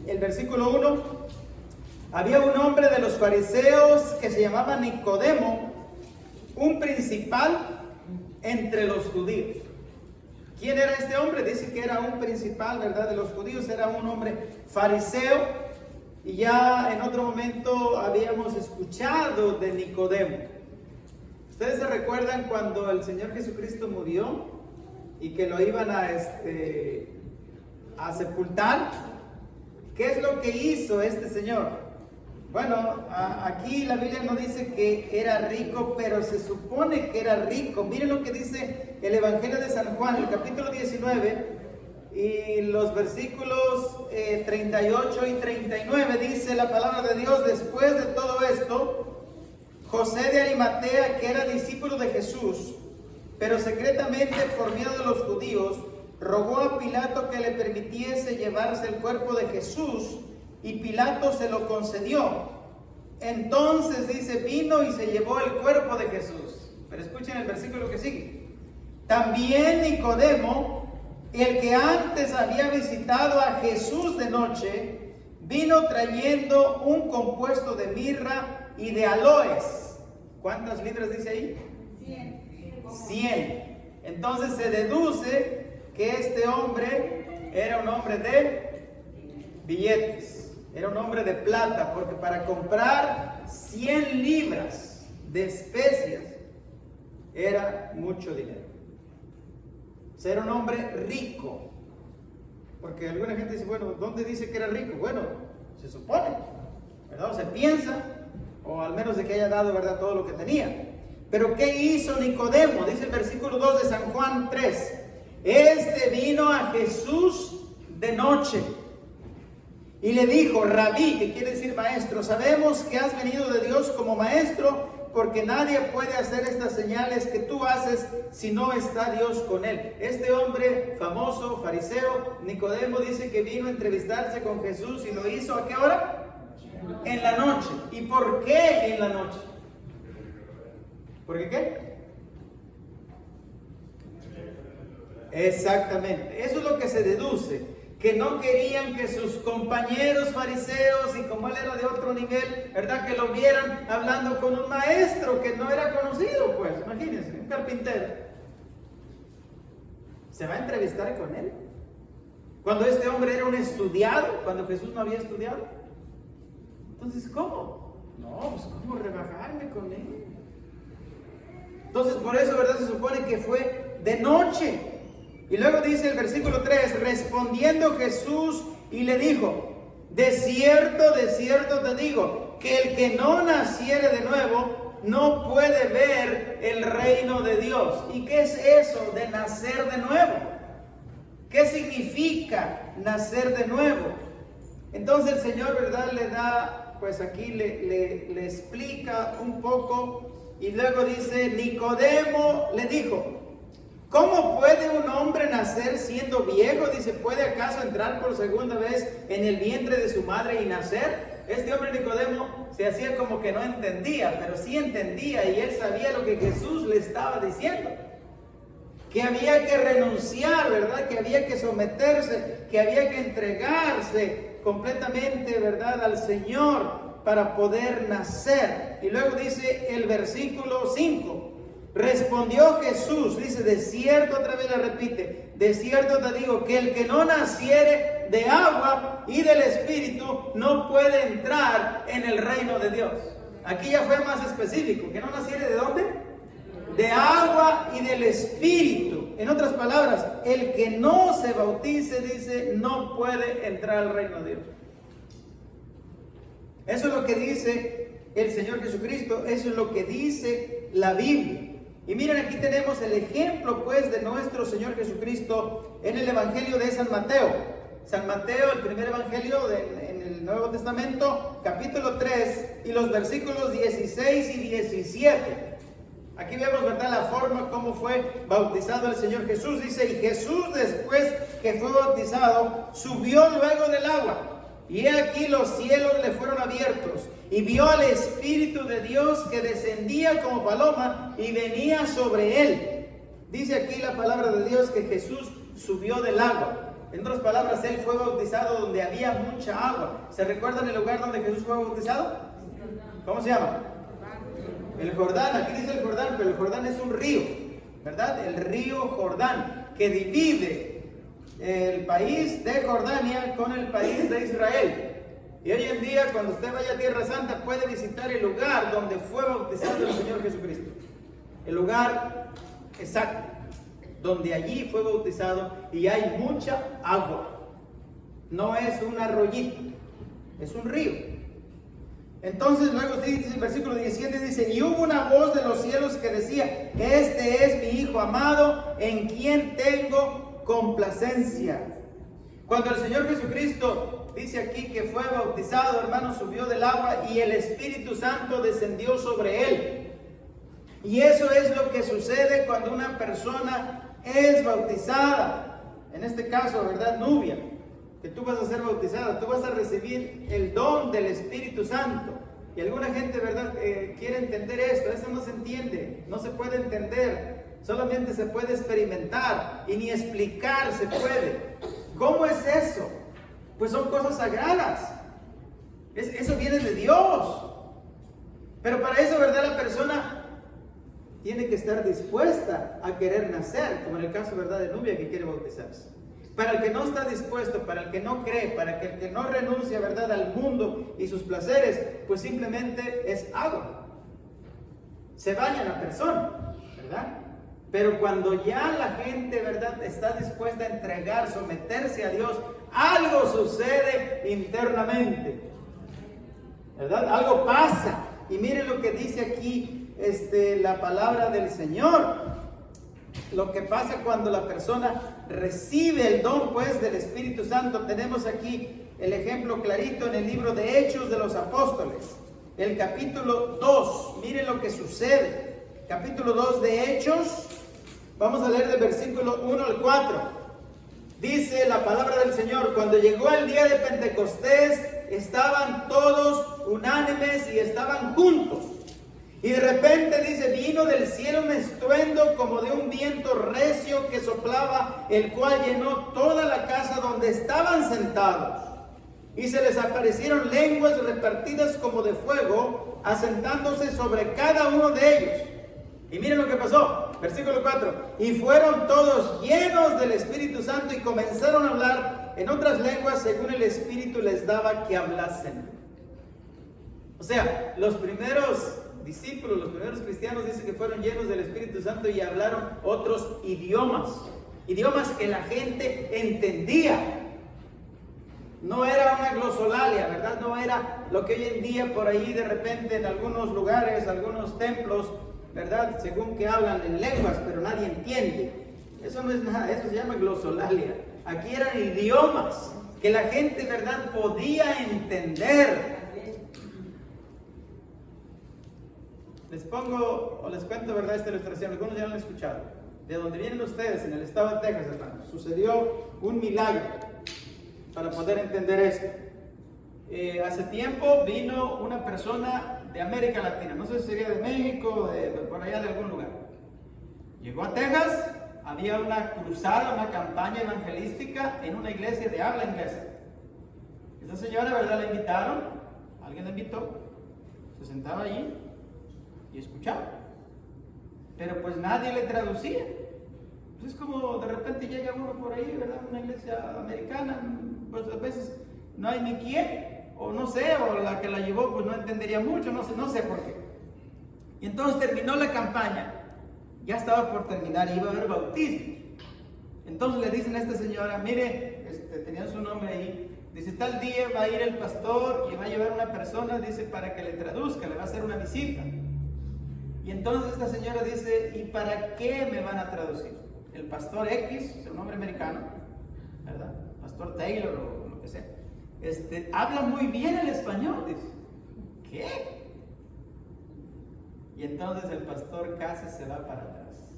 el versículo 1, había un hombre de los fariseos que se llamaba Nicodemo, un principal entre los judíos. ¿Quién era este hombre? Dice que era un principal, ¿verdad?, de los judíos, era un hombre fariseo, y ya en otro momento habíamos escuchado de Nicodemo. ¿Ustedes se recuerdan cuando el Señor Jesucristo murió y que lo iban a sepultar? ¿Qué es lo que hizo este señor? Bueno, aquí la Biblia no dice que era rico, pero se supone que era rico. Miren lo que dice el Evangelio de San Juan, el capítulo 19, y los versículos 38 y 39, dice la palabra de Dios: después de todo esto, José de Arimatea, que era discípulo de Jesús, pero secretamente por miedo de los judíos, rogó a Pilato que le permitiese llevarse el cuerpo de Jesús, y Pilato se lo concedió. Entonces, dice, vino y se llevó el cuerpo de Jesús. Pero escuchen el versículo que sigue. También Nicodemo, el que antes había visitado a Jesús de noche, vino trayendo un compuesto de mirra y de aloes. ¿Cuántas libras dice ahí? 100. Entonces se deduce que este hombre era un hombre de billetes. Era un hombre de plata, porque para comprar 100 libras de especias era mucho dinero. O sea, era un hombre rico. Porque alguna gente dice, bueno, ¿dónde dice que era rico? Bueno, se supone, ¿verdad? O se piensa, o al menos de que haya dado, ¿verdad?, todo lo que tenía. Pero ¿qué hizo Nicodemo? Dice el versículo 2 de San Juan 3. Este vino a Jesús de noche y le dijo: Rabí, que quiere decir maestro, sabemos que has venido de Dios como maestro, porque nadie puede hacer estas señales que tú haces si no está Dios con él. Este hombre famoso, fariseo, Nicodemo, dice que vino a entrevistarse con Jesús, y lo hizo ¿a qué hora? En la noche. ¿Y por qué en la noche? ¿Por qué? Exactamente, eso es lo que se deduce. Que no querían que sus compañeros fariseos, y como él era de otro nivel, ¿verdad?, que lo vieran hablando con un maestro que no era conocido. Pues imagínense, un carpintero se va a entrevistar con él cuando este hombre era un estudiado, cuando Jesús no había estudiado. Entonces, ¿cómo? No, pues ¿cómo rebajarme con él? Entonces, por eso, ¿verdad?, se supone que fue de noche. Y luego dice el versículo 3, respondiendo Jesús y le dijo: de cierto te digo, que el que no naciere de nuevo no puede ver el reino de Dios. ¿Y qué es eso de nacer de nuevo? ¿Qué significa nacer de nuevo? Entonces el Señor, ¿verdad?, le da, pues aquí le explica un poco, y luego dice: Nicodemo le dijo: ¿cómo puede un hombre nacer siendo viejo? Dice, ¿puede acaso entrar por segunda vez en el vientre de su madre y nacer? Este hombre Nicodemo se hacía como que no entendía, pero sí entendía, y él sabía lo que Jesús le estaba diciendo. Que había que renunciar, ¿verdad? Que había que someterse, que había que entregarse completamente, ¿verdad?, al Señor para poder nacer. Y luego dice el versículo 5. Respondió Jesús, dice, de cierto, otra vez le repite, de cierto te digo, que el que no naciere de agua y del Espíritu no puede entrar en el reino de Dios. Aquí ya fue más específico, que no naciere ¿de dónde? De agua y del Espíritu. En otras palabras, el que no se bautice, dice, no puede entrar al reino de Dios. Eso es lo que dice el Señor Jesucristo, eso es lo que dice la Biblia. Y miren, aquí tenemos el ejemplo, pues, de nuestro Señor Jesucristo en el Evangelio de San Mateo. San Mateo, el primer Evangelio en el Nuevo Testamento, capítulo 3, y los versículos 16 y 17. Aquí vemos, ¿verdad?, la forma como fue bautizado el Señor Jesús. Dice, y Jesús, después que fue bautizado, subió luego del agua. Y he aquí los cielos le fueron abiertos, y vio al Espíritu de Dios que descendía como paloma y venía sobre él. Dice aquí la palabra de Dios que Jesús subió del agua. En otras palabras, él fue bautizado donde había mucha agua. ¿Se recuerdan el lugar donde Jesús fue bautizado? ¿Cómo se llama? El Jordán. Aquí dice el Jordán, pero el Jordán es un río, ¿verdad? El río Jordán, que divide el país de Jordania con el país de Israel. Y hoy en día, cuando usted vaya a Tierra Santa, puede visitar el lugar donde fue bautizado el Señor Jesucristo. El lugar exacto, donde allí fue bautizado, y hay mucha agua. No es un arroyito, es un río. Entonces luego dice el versículo 17, dice: y hubo una voz de los cielos que decía: este es mi Hijo amado, en quien tengo complacencia. Cuando el Señor Jesucristo dice aquí que fue bautizado, hermanos, subió del agua y el Espíritu Santo descendió sobre él. Y eso es lo que sucede cuando una persona es bautizada. En este caso, ¿verdad, Nubia? Que tú vas a ser bautizada, tú vas a recibir el don del Espíritu Santo. Y alguna gente, ¿verdad?, quiere entender esto. Eso no se entiende, no se puede entender, solamente se puede experimentar, y ni explicar se puede. ¿Cómo es eso? Pues son cosas sagradas. Eso viene de Dios. Pero para eso, ¿verdad?, la persona tiene que estar dispuesta a querer nacer, como en el caso, ¿verdad?, de Nubia, que quiere bautizarse. Para el que no está dispuesto, para el que no cree, para el que no renuncia, ¿verdad?, al mundo y sus placeres, pues simplemente es agua. Se baña la persona, ¿verdad? Pero cuando ya la gente, ¿verdad?, está dispuesta a entregar, someterse a Dios, algo sucede internamente, ¿verdad? Algo pasa. Y miren lo que dice aquí la palabra del Señor. Lo que pasa cuando la persona recibe el don, pues, del Espíritu Santo. Tenemos aquí el ejemplo clarito en el libro de Hechos de los Apóstoles, el capítulo 2. Miren lo que sucede. Capítulo 2 de Hechos. Vamos a leer del versículo 1 al 4. Dice la palabra del Señor: cuando llegó el día de Pentecostés, estaban todos unánimes y estaban juntos. Y de repente, dice, vino del cielo un estruendo como de un viento recio que soplaba, el cual llenó toda la casa donde estaban sentados. Y se les aparecieron lenguas repartidas como de fuego, asentándose sobre cada uno de ellos. Y miren lo que pasó, versículo 4. Y fueron todos llenos del Espíritu Santo y comenzaron a hablar en otras lenguas según el Espíritu les daba que hablasen. O sea, los primeros discípulos, los primeros cristianos, dicen que fueron llenos del Espíritu Santo y hablaron otros idiomas. Idiomas que la gente entendía. No era una glosolalia, ¿verdad? No era lo que hoy en día por ahí de repente en algunos lugares, algunos templos, ¿verdad?, según que hablan en lenguas, pero nadie entiende. Eso no es nada, eso se llama glosolalia. Aquí eran idiomas que la gente, ¿verdad?, podía entender. Les pongo, o les cuento, ¿verdad?, esta ilustración. Algunos ya lo han escuchado. De donde vienen ustedes, en el estado de Texas, hermanos, sucedió un milagro para poder entender esto. Hace tiempo vino una persona de América Latina, no sé si sería de México, de por allá de algún lugar. Llegó a Texas, había una cruzada, una campaña evangelística en una iglesia de habla inglesa. Esta señora, ¿verdad?, la invitaron, alguien la invitó, se sentaba allí y escuchaba, pero pues nadie le traducía. Pues es como de repente llega uno por ahí, ¿verdad?, una iglesia americana, pues a veces no hay ni quién, o no sé, o la que la llevó pues no entendería mucho, no sé por qué. Y entonces terminó la campaña, ya estaba por terminar y iba a haber bautismo. Entonces le dicen a esta señora: mire, tenían su nombre ahí, dice, tal día va a ir el pastor y va a llevar una persona, dice, para que le traduzca, le va a hacer una visita. Y entonces esta señora dice: ¿y para qué me van a traducir? El pastor X, es un nombre americano, ¿verdad? Pastor Taylor o lo que sea, habla muy bien el español, dice. ¿Qué? Y entonces el pastor casi se va para atrás.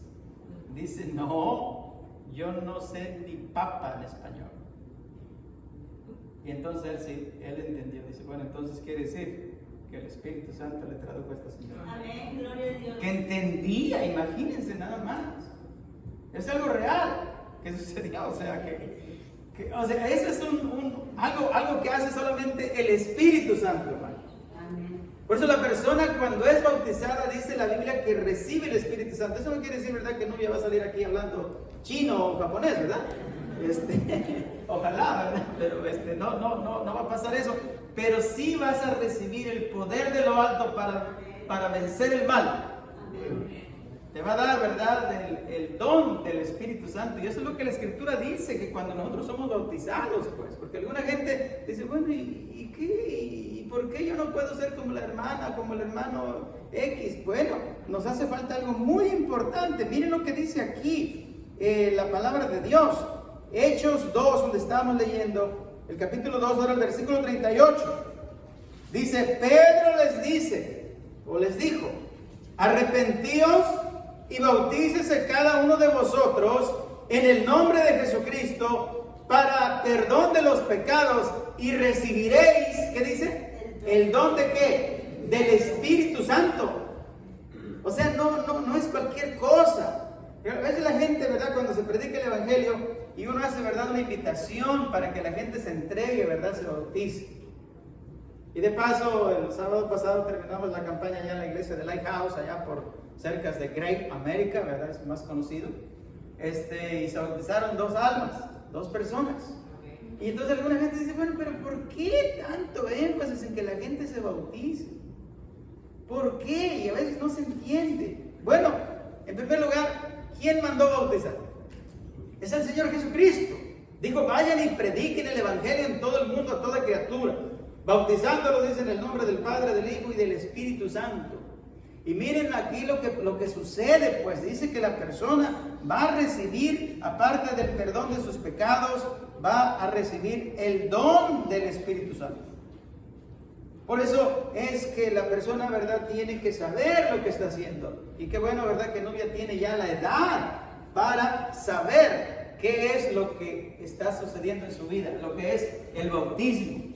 Dice: no, yo no sé ni papa en español. Y entonces él entendió, dice: bueno, entonces quiere decir que el Espíritu Santo le tradujo a esta señora. Amén, gloria a Dios. Que entendía, imagínense nada más. Es algo real que sucedió, o sea que O sea, eso es algo que hace solamente el Espíritu Santo, hermano. Por eso la persona cuando es bautizada, dice la Biblia, que recibe el Espíritu Santo. Eso no quiere decir, ¿verdad?, que Nubia va a salir aquí hablando chino o japonés, ¿verdad? Ojalá, ¿verdad? Pero no va a pasar eso. Pero sí vas a recibir el poder de lo alto para vencer el mal. Te va a dar, ¿verdad?, el don del Espíritu Santo. Y eso es lo que la Escritura dice, que cuando nosotros somos bautizados, pues, porque alguna gente dice, bueno, ¿y qué? ¿Y por qué yo no puedo ser como la hermana, como el hermano X? Bueno, nos hace falta algo muy importante. Miren lo que dice aquí la palabra de Dios. Hechos 2, donde estábamos leyendo, el capítulo 2, ahora el versículo 38. Dice, Pedro les dijo, arrepentíos y bautícese cada uno de vosotros en el nombre de Jesucristo para perdón de los pecados y recibiréis, ¿qué dice? ¿El don de qué? Del Espíritu Santo. O sea, no es cualquier cosa. A veces la gente, ¿verdad?, cuando se predica el Evangelio y uno hace, ¿verdad?, una invitación para que la gente se entregue, ¿verdad?, se bautice. Y de paso, el sábado pasado terminamos la campaña allá en la iglesia de Lighthouse, allá por cerca de Great America, ¿verdad?, es más conocido. Y se bautizaron 2 almas, 2 personas. Y entonces alguna gente dice, bueno, pero ¿por qué tanto énfasis en que la gente se bautice? ¿Por qué? Y a veces no se entiende. Bueno, en primer lugar, ¿quién mandó bautizar? Es el Señor Jesucristo. Dijo, vayan y prediquen el Evangelio en todo el mundo, a toda criatura, bautizándolos, dice, en el nombre del Padre, del Hijo y del Espíritu Santo. Y miren aquí lo que sucede, pues dice que la persona va a recibir, aparte del perdón de sus pecados, va a recibir el don del Espíritu Santo. Por eso es que la persona, ¿verdad?, tiene que saber lo que está haciendo. Y qué bueno, ¿verdad?, que Nubia tiene ya la edad para saber qué es lo que está sucediendo en su vida, lo que es el bautismo,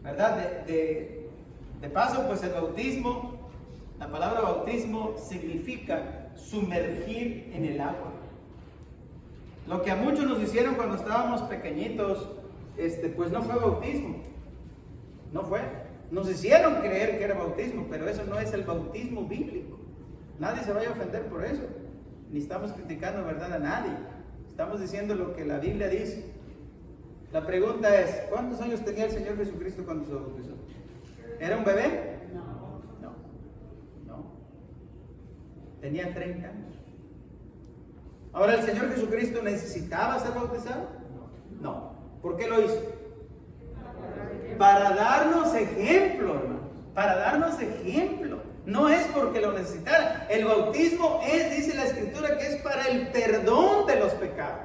¿verdad? De paso, pues el bautismo, la palabra bautismo significa sumergir en el agua. Lo que a muchos nos hicieron cuando estábamos pequeñitos, pues no fue bautismo, no fue. Nos hicieron creer que era bautismo, pero eso no es el bautismo bíblico. Nadie se vaya a ofender por eso. Ni estamos criticando, ¿verdad?, a nadie. Estamos diciendo lo que la Biblia dice. La pregunta es, ¿cuántos años tenía el Señor Jesucristo cuando se bautizó? ¿Era un bebé? No. Tenía 30 años. Ahora, ¿el Señor Jesucristo necesitaba ser bautizado? No. ¿Por qué lo hizo? Para darnos ejemplo, hermano. Para darnos ejemplo. No es porque lo necesitara. El bautismo es, dice la Escritura, que es para el perdón de los pecados.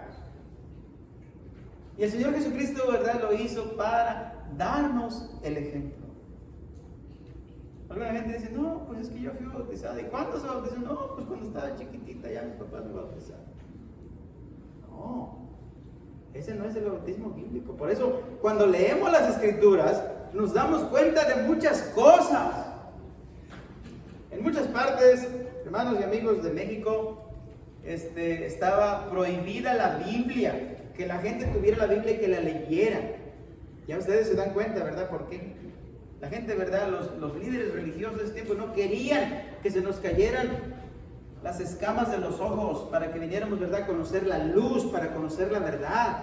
Y el Señor Jesucristo, ¿verdad?, lo hizo para darnos el ejemplo. Alguna gente dice, no, pues es que yo fui bautizado. ¿Y cuándo se bautizó? No, pues cuando estaba chiquitita ya mis papás me bautizaron. No, ese no es el bautismo bíblico. Por eso, cuando leemos las Escrituras, nos damos cuenta de muchas cosas. En muchas partes, hermanos y amigos de México, estaba prohibida la Biblia, que la gente tuviera la Biblia y que la leyera. Ya ustedes se dan cuenta, ¿verdad? ¿Por qué? La gente, ¿verdad? Los líderes religiosos de ese tiempo no querían que se nos cayeran las escamas de los ojos para que viniéramos, ¿verdad?, a conocer la luz, para conocer la verdad.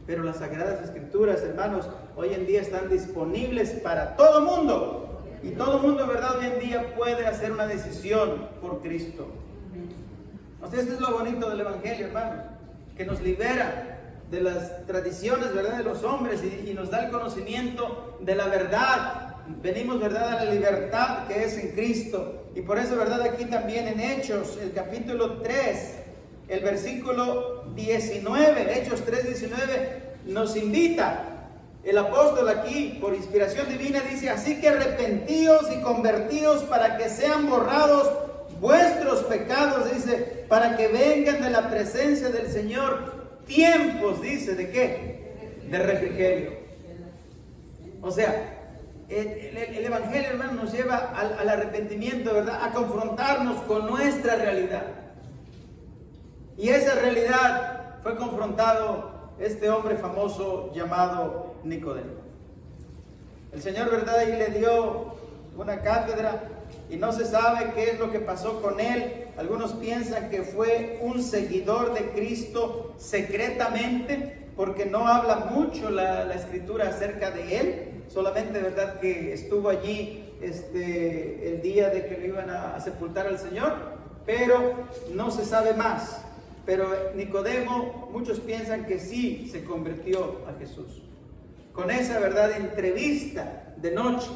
Pero las Sagradas Escrituras, hermanos, hoy en día están disponibles para todo el mundo. Y todo el mundo, ¿verdad?, hoy en día puede hacer una decisión por Cristo. O sea, esto es lo bonito del Evangelio, hermanos, que nos libera de las tradiciones, ¿verdad?, de los hombres y nos da el conocimiento de la verdad. Venimos, ¿verdad?, a la libertad que es en Cristo. Y por eso, ¿verdad?, aquí también en Hechos, el capítulo 3, el versículo 19, Hechos 3:19, nos invita. El apóstol aquí, por inspiración divina, dice, así que arrepentíos y convertíos para que sean borrados vuestros pecados, dice, para que vengan de la presencia del Señor tiempos, dice, ¿de qué? De refrigerio. O sea, el Evangelio, hermano, nos lleva al arrepentimiento, ¿verdad? A confrontarnos con nuestra realidad. Y esa realidad fue confrontado este hombre famoso llamado Nicodemo. El Señor, ¿verdad?, ahí le dio una cátedra y no se sabe qué es lo que pasó con él. Algunos piensan que fue un seguidor de Cristo secretamente, porque no habla mucho la escritura acerca de él. Solamente, ¿verdad?, que estuvo allí el día de que lo iban a sepultar al Señor, pero no se sabe más. Pero Nicodemo, muchos piensan que sí se convirtió a Jesús con esa, ¿verdad?, entrevista de noche.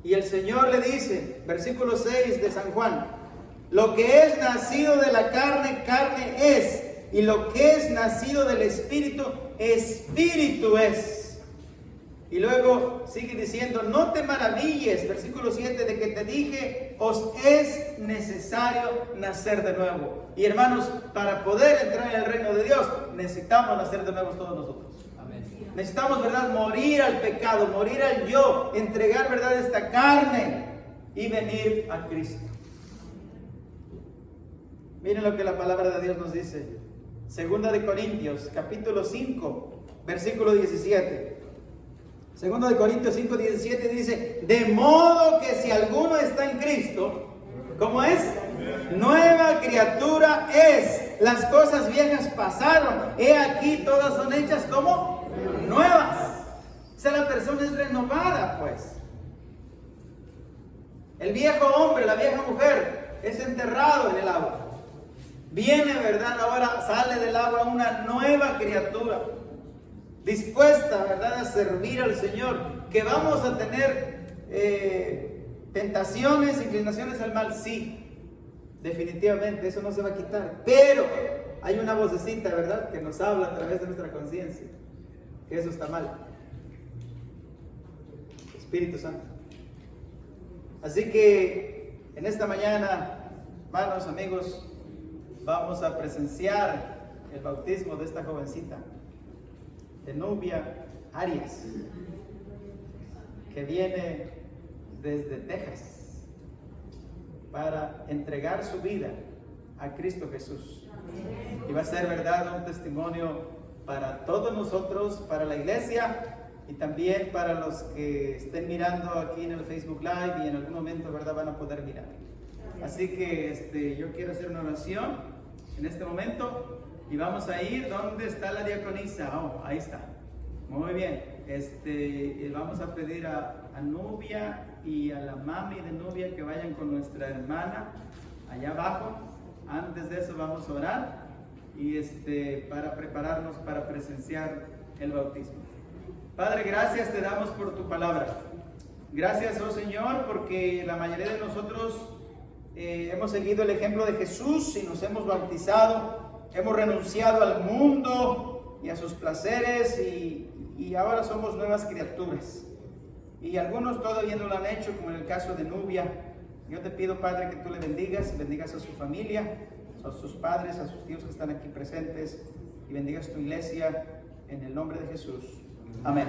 Y el Señor le dice, versículo 6 de San Juan: lo que es nacido de la carne, carne es, y lo que es nacido del Espíritu, Espíritu es. Y luego sigue diciendo: no te maravilles, versículo 7, de que te dije, os es necesario nacer de nuevo. Y hermanos, para poder entrar en el reino de Dios, necesitamos nacer de nuevo todos nosotros. Amén. Necesitamos, ¿verdad?, morir al pecado, morir al yo, entregar, ¿verdad?, esta carne y venir a Cristo. Miren lo que la palabra de Dios nos dice. Segunda de Corintios, capítulo 5, versículo 17. Segunda de Corintios 5, 17 dice: de modo que si alguno está en Cristo, ¿cómo es? Nueva criatura es. Las cosas viejas pasaron, he aquí todas son hechas como nuevas. O sea, la persona es renovada, pues. El viejo hombre, la vieja mujer es enterrado en el agua. Viene, ¿verdad?, ahora sale del agua una nueva criatura, dispuesta, ¿verdad?, a servir al Señor. Que vamos a tener tentaciones, inclinaciones al mal, sí, definitivamente, eso no se va a quitar. Pero hay una vocecita, ¿verdad?, que nos habla a través de nuestra conciencia, que eso está mal. Espíritu Santo. Así que en esta mañana, hermanos, amigos, vamos a presenciar el bautismo de esta jovencita, de Nubia Arias, que viene desde Texas para entregar su vida a Cristo Jesús. Y va a ser, ¿verdad?, un testimonio para todos nosotros, para la iglesia y también para los que estén mirando aquí en el Facebook Live y en algún momento, ¿verdad?, van a poder mirar. Así que yo quiero hacer una oración en este momento y vamos a ir. ¿Dónde está la diaconisa? Oh, ahí está. Muy bien. Vamos a pedir a Nubia y a la mami de Nubia que vayan con nuestra hermana allá abajo. Antes de eso vamos a orar y para prepararnos para presenciar el bautismo. Padre, gracias te damos por tu palabra. Gracias, oh Señor, porque la mayoría de nosotros hemos seguido el ejemplo de Jesús y nos hemos bautizado, hemos renunciado al mundo y a sus placeres y ahora somos nuevas criaturas. Y algunos todavía no lo han hecho, como en el caso de Nubia. Yo te pido, Padre, que tú le bendigas a su familia, a sus padres, a sus tíos que están aquí presentes, y bendigas tu iglesia en el nombre de Jesús. Amén.